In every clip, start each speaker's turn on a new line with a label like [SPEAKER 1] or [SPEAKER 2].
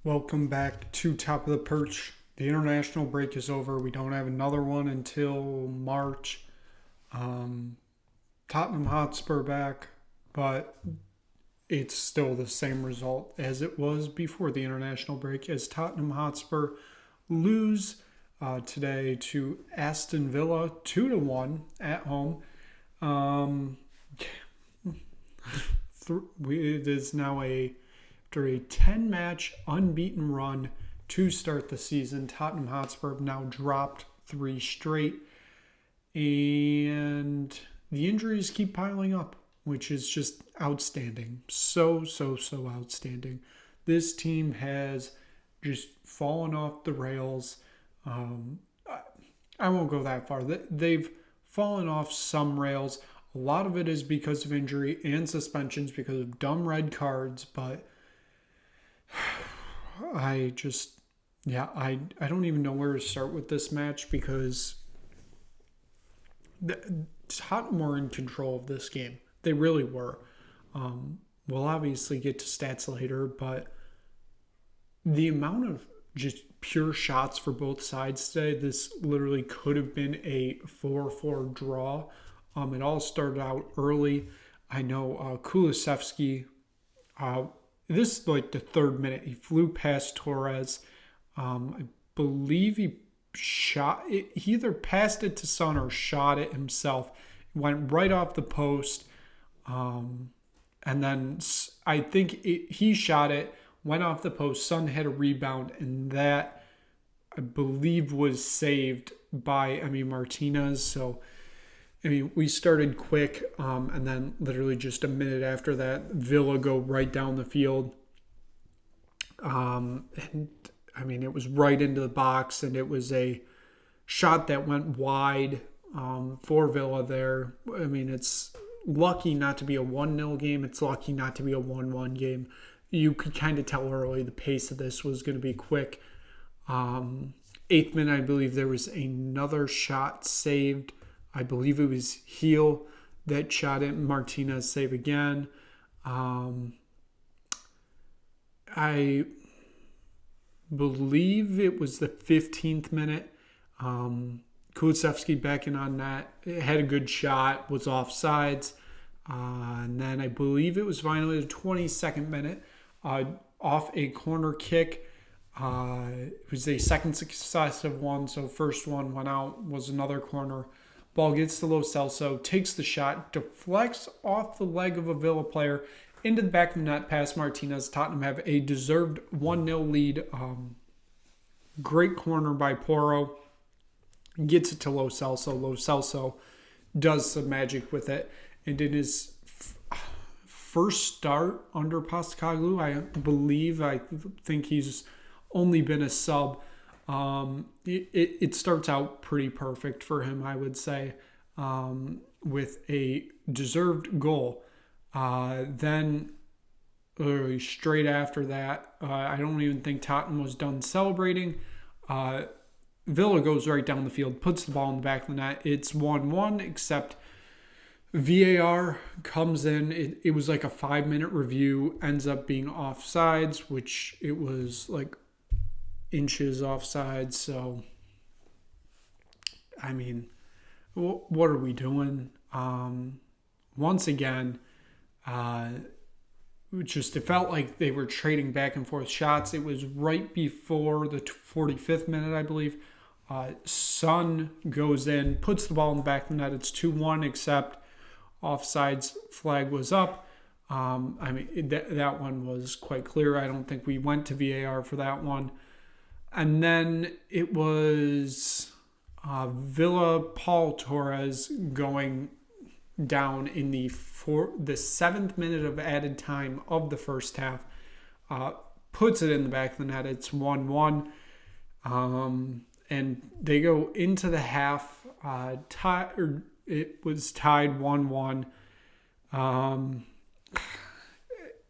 [SPEAKER 1] Welcome back to Top of the Perch. The international break is over. We don't have another one until March. Tottenham Hotspur back, but it's still the same result as it was before the international break, as Tottenham Hotspur lose today to Aston Villa 2-1 at home. It is now after a 10-match unbeaten run to start the season. Tottenham Hotspur have now dropped 3 straight, and the injuries keep piling up, which is just outstanding. So outstanding. This team has just fallen off the rails. I won't go that far. They've fallen off some rails. A lot of it is because of injury and suspensions because of dumb red cards, but I don't even know where to start with this match because Tottenham were in control of this game. They really were. We'll obviously get to stats later, but the amount of just pure shots for both sides today, this literally could have been a 4-4 draw. It all started out early. I know Kulusevski, this is like the 3rd minute. He flew past Torres. I believe he shot it. He either passed it to Son or shot it himself. It went right off the post. And then I think he shot it, went off the post. Son had a rebound, and that, I believe, was saved by Martinez. So, we started quick, and then literally just a minute after that, Villa go right down the field. And it was right into the box, and it was a shot that went wide for Villa there. It's lucky not to be a 1-0 game. It's lucky not to be a 1-1 game. You could kind of tell early the pace of this was going to be quick. 8th minute, I believe there was another shot saved. I believe it was Heel that shot it. Martinez save again. I believe it was the 15th minute. Kulusevski back in on that. It had a good shot, was offsides. And then I believe it was finally the 22nd minute. Off a corner kick. It was a second successive one. So first one went out, was another corner. Ball gets to Lo Celso, takes the shot, deflects off the leg of a Villa player into the back of the net past Martinez. Tottenham have a deserved 1-0 lead. Great corner by Porro. Gets it to Lo Celso. Lo Celso does some magic with it. And in his first start under Postecoglou, I think he's only been a sub. It starts out pretty perfect for him, I would say, with a deserved goal. Then straight after that, I don't even think Tottenham was done celebrating. Villa goes right down the field, puts the ball in the back of the net. It's 1-1, except VAR comes in. It was like a 5-minute review, ends up being offsides, which it was like inches offside. So, what are we doing? Once again, it felt like they were trading back and forth shots. It was right before the 45th minute, I believe. Son goes in, puts the ball in the back of the net. It's 2-1, except offsides flag was up. That one was quite clear. I don't think we went to VAR for that one. And then it was Villa Paul Torres going down in the 7th minute of added time of the first half. Puts it in the back of the net. It's 1-1. And they go into the half. It was tied 1-1.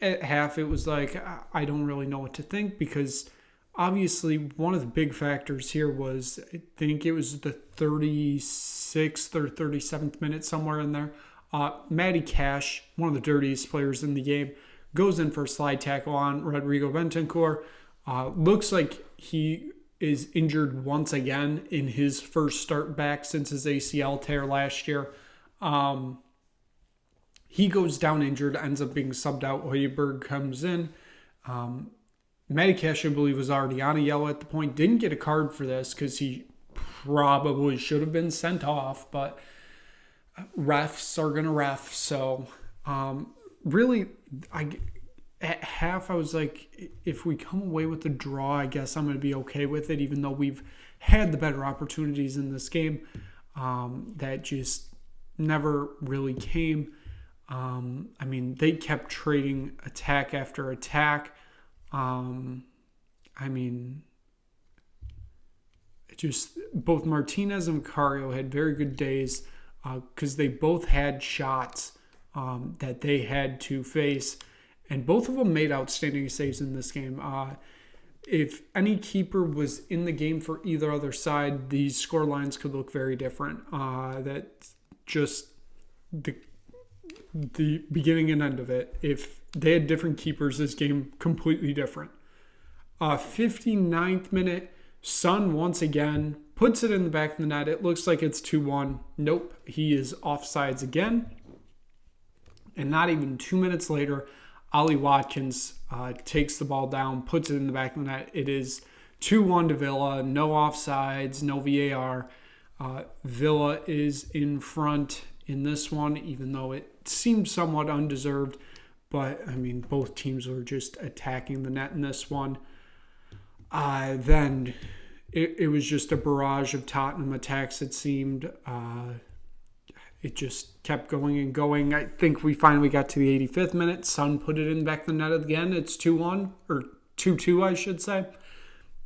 [SPEAKER 1] At half, it was like, I don't really know what to think, because obviously one of the big factors here was, I think it was the 36th or 37th minute, somewhere in there. Matty Cash, one of the dirtiest players in the game, goes in for a slide tackle on Rodrigo Bentancur. Looks like he is injured once again in his first start back since his ACL tear last year. He goes down injured, ends up being subbed out. Højbjerg comes in. Medicash, I believe, was already on a yellow at the point. Didn't get a card for this because he probably should have been sent off, but refs are going to ref. So, really, at half, I was like, if we come away with a draw, I guess I'm going to be okay with it, even though we've had the better opportunities in this game. That just never really came. I mean, they kept trading attack after attack. I mean, just both Martinez and Vicario had very good days because they both had shots that they had to face, and both of them made outstanding saves in this game. If any keeper was in the game for either other side, these score lines could look very different. That's just the beginning and end of it. If they had different keepers, this game completely different. 59th minute, Son once again puts it in the back of the net. It looks like it's 2-1. Nope, he is offsides again. And not even 2 minutes later, Ollie Watkins takes the ball down, puts it in the back of the net. It is 2-1 to Villa. No offsides, no VAR. Villa is in front in this one, even though it seemed somewhat undeserved. But, I mean, both teams were just attacking the net in this one. Then it was just a barrage of Tottenham attacks, it seemed. It just kept going and going. I think we finally got to the 85th minute. Son put it in the back of the net again. It's 2-1, or 2-2, I should say.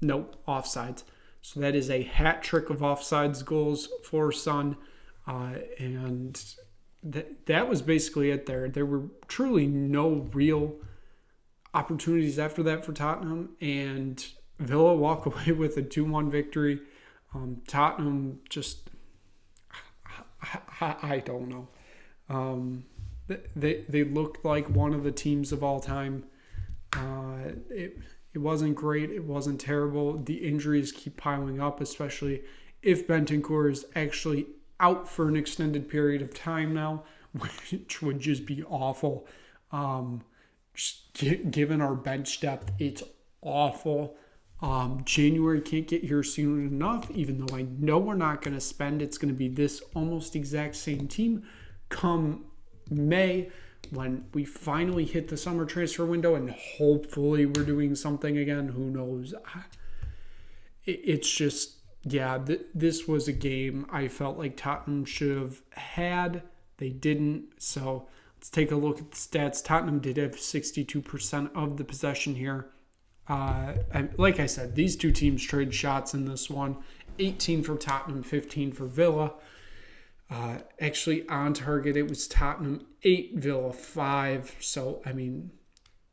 [SPEAKER 1] Nope, offsides. So that is a hat trick of offsides goals for Son. And that was basically it there. There were truly no real opportunities after that for Tottenham, and Villa walk away with a 2-1 victory. Tottenham just, I don't know. They looked like one of the teams of all time. It wasn't great. It wasn't terrible. The injuries keep piling up, especially if Bentancur is actually out for an extended period of time now, which would just be awful. Just given our bench depth, it's awful. January can't get here soon enough, even though I know we're not going to spend. It's going to be this almost exact same team come May when we finally hit the summer transfer window, and hopefully we're doing something again. Who knows? It's just, yeah, this was a game I felt like Tottenham should have had. They didn't. So let's take a look at the stats. Tottenham did have 62% of the possession here. And like I said, these two teams traded shots in this one. 18 for Tottenham, 15 for Villa. Actually, on target, it was Tottenham 8, Villa 5. So, I mean,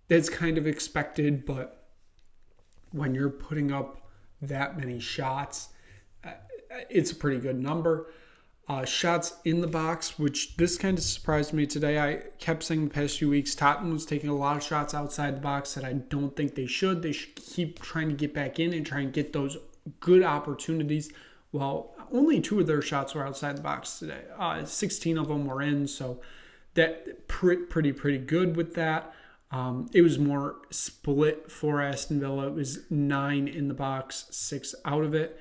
[SPEAKER 1] that's kind of expected, but when you're putting up that many shots, it's a pretty good number. Shots in the box, which this kind of surprised me today. I kept saying the past few weeks, Tottenham was taking a lot of shots outside the box that I don't think they should. They should keep trying to get back in and try and get those good opportunities. Well, only 2 of their shots were outside the box today. 16 of them were in, so that pretty good with that. It was more split for Aston Villa. It was 9 in the box, 6 out of it.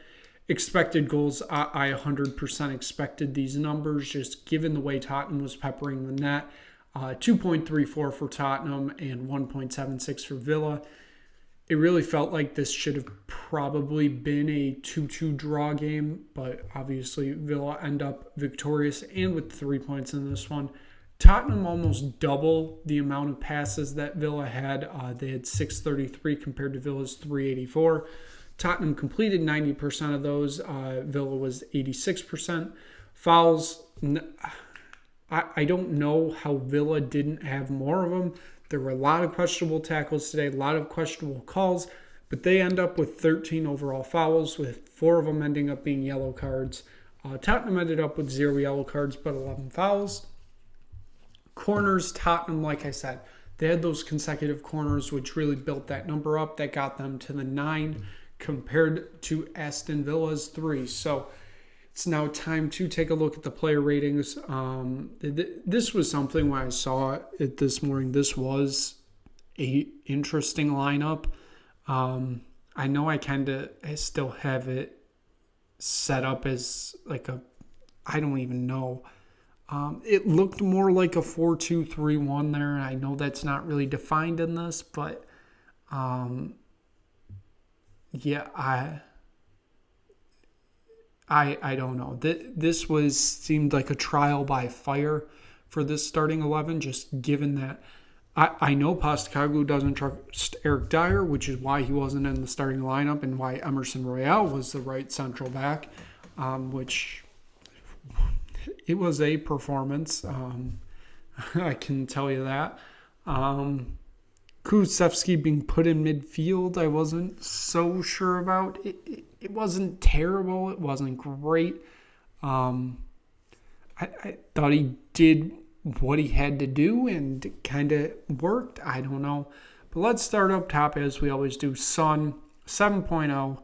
[SPEAKER 1] Expected goals, I 100% expected these numbers, just given the way Tottenham was peppering the net. 2.34 for Tottenham and 1.76 for Villa. It really felt like this should have probably been a 2-2 draw game, but obviously Villa end up victorious and with 3 points in this one. Tottenham almost double the amount of passes that Villa had. They had 633 compared to Villa's 384. Tottenham completed 90% of those. Villa was 86%. Fouls, I don't know how Villa didn't have more of them. There were a lot of questionable tackles today, a lot of questionable calls, but they end up with 13 overall fouls, with 4 of them ending up being yellow cards. Tottenham ended up with 0 yellow cards, but 11 fouls. Corners, Tottenham, like I said, They had those consecutive corners, which really built that number up. That got them to the 9 compared to Aston Villa's 3. So it's now time to take a look at the player ratings. This was something when I saw it this morning. This was a interesting lineup. I know I still have it set up as like I don't even know. It looked more like a 4-2-3-1 there. And I know that's not really defined in this, but yeah, I don't know. This seemed like a trial by fire for this starting 11, just given that I know Postecoglou doesn't trust Eric Dyer, which is why he wasn't in the starting lineup and why Emerson Royale was the right central back, which it was a performance. I can tell you that. Kulusevski being put in midfield, I wasn't so sure about. It wasn't terrible. It wasn't great. I thought he did what he had to do and kind of worked. I don't know. But let's start up top as we always do. Son, 7.0.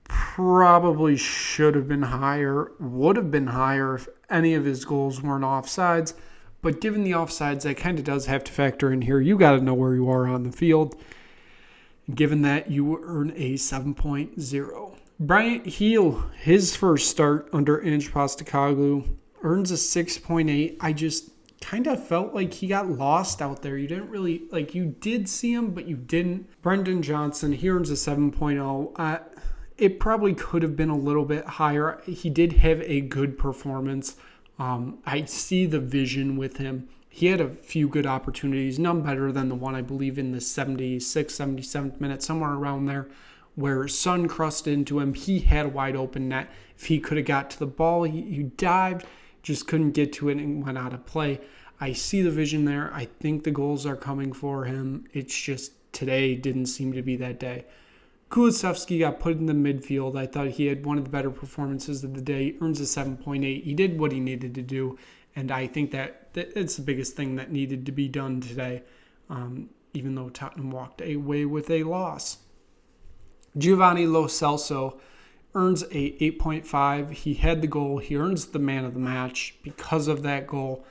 [SPEAKER 1] Probably should have been higher. Would have been higher if any of his goals weren't offsides. But given the offsides, that kind of does have to factor in here. You got to know where you are on the field. Given that, you earn a 7.0. Bryant Heel, his first start under Ange Postecoglou, earns a 6.8. I just kind of felt like he got lost out there. You didn't really, you did see him, but you didn't. Brendan Johnson, he earns a 7.0. It probably could have been a little bit higher. He did have a good performance. I see the vision with him. He had a few good opportunities, none better than the one I believe in the 76th, 77th minute, somewhere around there, where Son crossed into him. He had a wide open net. If he could have got to the ball, he dived, just couldn't get to it and went out of play. I see the vision there. I think the goals are coming for him. It's just today didn't seem to be that day. Kulusevski got put in the midfield. I thought he had one of the better performances of the day. Earns a 7.8. He did what he needed to do, and I think that it's the biggest thing that needed to be done today, even though Tottenham walked away with a loss. Giovanni Lo Celso earns a 8.5. He had the goal. He earns the man of the match because of that goal.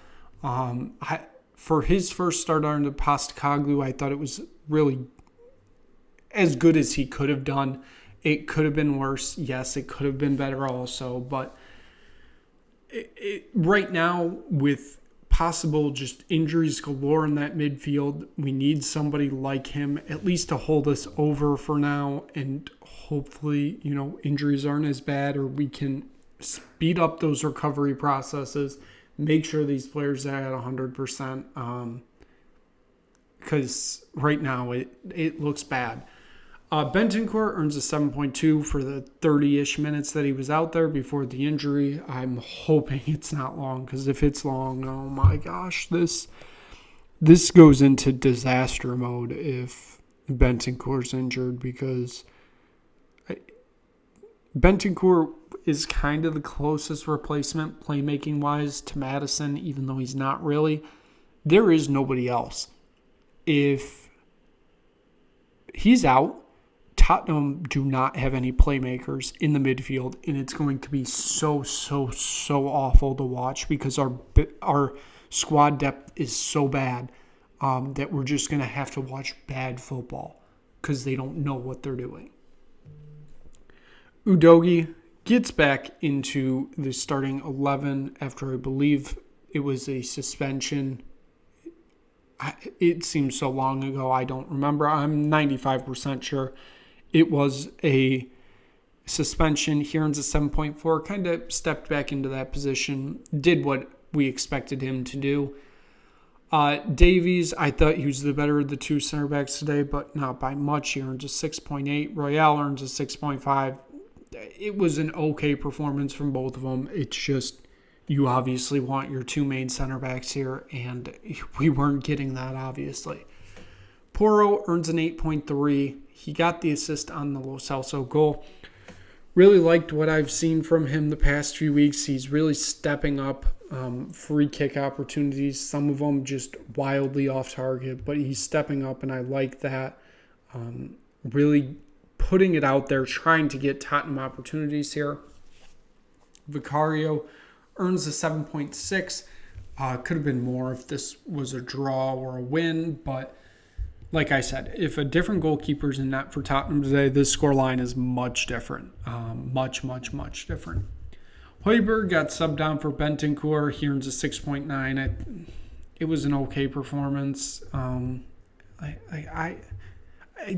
[SPEAKER 1] For his first start under Postecoglou, I thought it was really as good as he could have done. It could have been worse. Yes, it could have been better also. But right now, with possible just injuries galore in that midfield, we need somebody like him at least to hold us over for now. And hopefully, injuries aren't as bad, or we can speed up those recovery processes, make sure these players are at 100%. Because right now, it looks bad. Bentancur earns a 7.2 for the 30-ish minutes that he was out there before the injury. I'm hoping it's not long, because if it's long, oh my gosh, this goes into disaster mode if Bentancur's injured, because Bentancur is kind of the closest replacement playmaking-wise to Maddison, even though he's not really. There is nobody else. If he's out, Tottenham do not have any playmakers in the midfield, and it's going to be so awful to watch, because our squad depth is so bad that we're just going to have to watch bad football because they don't know what they're doing. Udogie gets back into the starting 11 after, I believe, it was a suspension. It seems so long ago, I don't remember. I'm 95% sure it was a suspension. He earns a 7.4, kind of stepped back into that position, did what we expected him to do. Davies, I thought he was the better of the two center backs today, but not by much. He earns a 6.8. Royale earns a 6.5. It was an okay performance from both of them. It's just, you obviously want your two main center backs here, and we weren't getting that, obviously. Porro earns an 8.3. He got the assist on the Lo Celso goal. Really liked what I've seen from him the past few weeks. He's really stepping up free kick opportunities. Some of them just wildly off target, but he's stepping up, and I like that. Really putting it out there, trying to get Tottenham opportunities here. Vicario earns a 7.6. Could have been more if this was a draw or a win, but like I said, if a different goalkeeper's in net for Tottenham today, this scoreline is much different. Much different. Højbjerg got subbed down for Bentancur. He earns a 6.9. It was an okay performance. I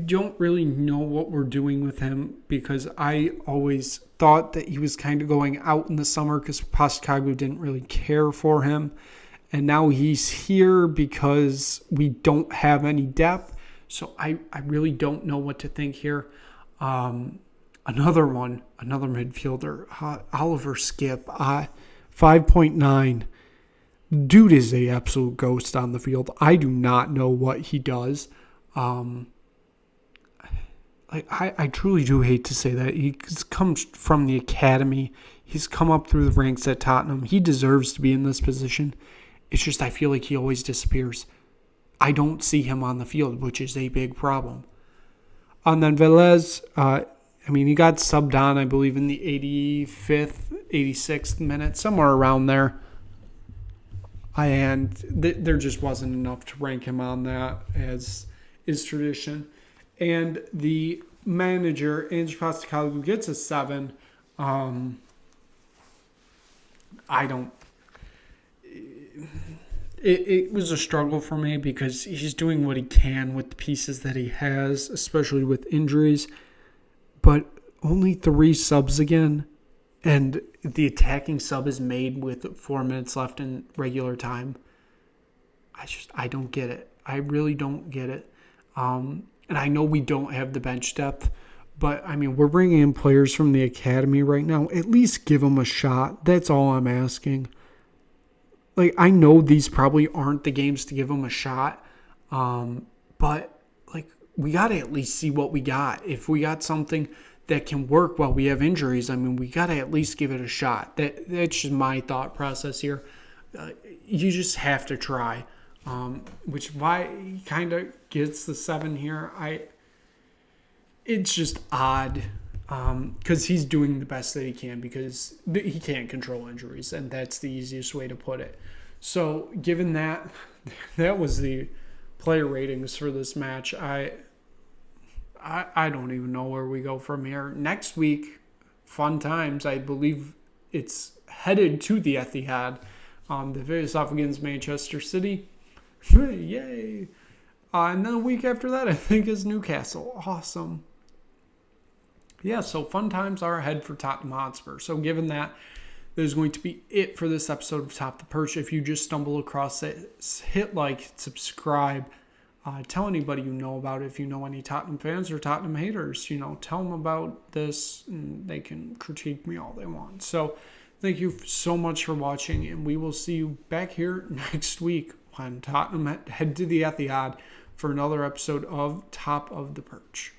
[SPEAKER 1] don't really know what we're doing with him because I always thought that he was kind of going out in the summer because Postecoglou didn't really care for him. And now he's here because we don't have any depth. So I really don't know what to think here. Another midfielder, Oliver Skip, 5.9. Dude is a absolute ghost on the field. I do not know what he does. I truly do hate to say that. He comes from the academy. He's come up through the ranks at Tottenham. He deserves to be in this position. It's just I feel like he always disappears. I don't see him on the field, which is a big problem. And then Velez, he got subbed on, I believe, in the 85th, 86th minute, somewhere around there. And there just wasn't enough to rank him on that, as is tradition. And the manager, Ange Postecoglou, gets a 7. It was a struggle for me because he's doing what he can with the pieces that he has, especially with injuries. But only 3 subs again, and the attacking sub is made with 4 minutes left in regular time. I don't get it. I really don't get it. And I know we don't have the bench depth, but, we're bringing in players from the academy right now. At least give them a shot. That's all I'm asking. I know these probably aren't the games to give them a shot, but, we got to at least see what we got. If we got something that can work while we have injuries, we got to at least give it a shot. That's just my thought process here. You just have to try. Which why he kind of gets the 7 here. It's just odd because he's doing the best that he can because he can't control injuries, and that's the easiest way to put it. So given that was the player ratings for this match. I don't even know where we go from here. Next week, fun times. I believe it's headed to the Etihad. The face off against Manchester City. Yay. And then a week after that, I think, is Newcastle. Awesome. Yeah, so fun times are ahead for Tottenham Hotspur. So given that, that is going to be it for this episode of Top the Perch. If you just stumble across it, hit like, subscribe. Tell anybody you know about it. If you know any Tottenham fans or Tottenham haters, tell them about this, and they can critique me all they want. So thank you so much for watching, and we will see you back here next week when Tottenham head to the Etihad for another episode of Top of the Perch.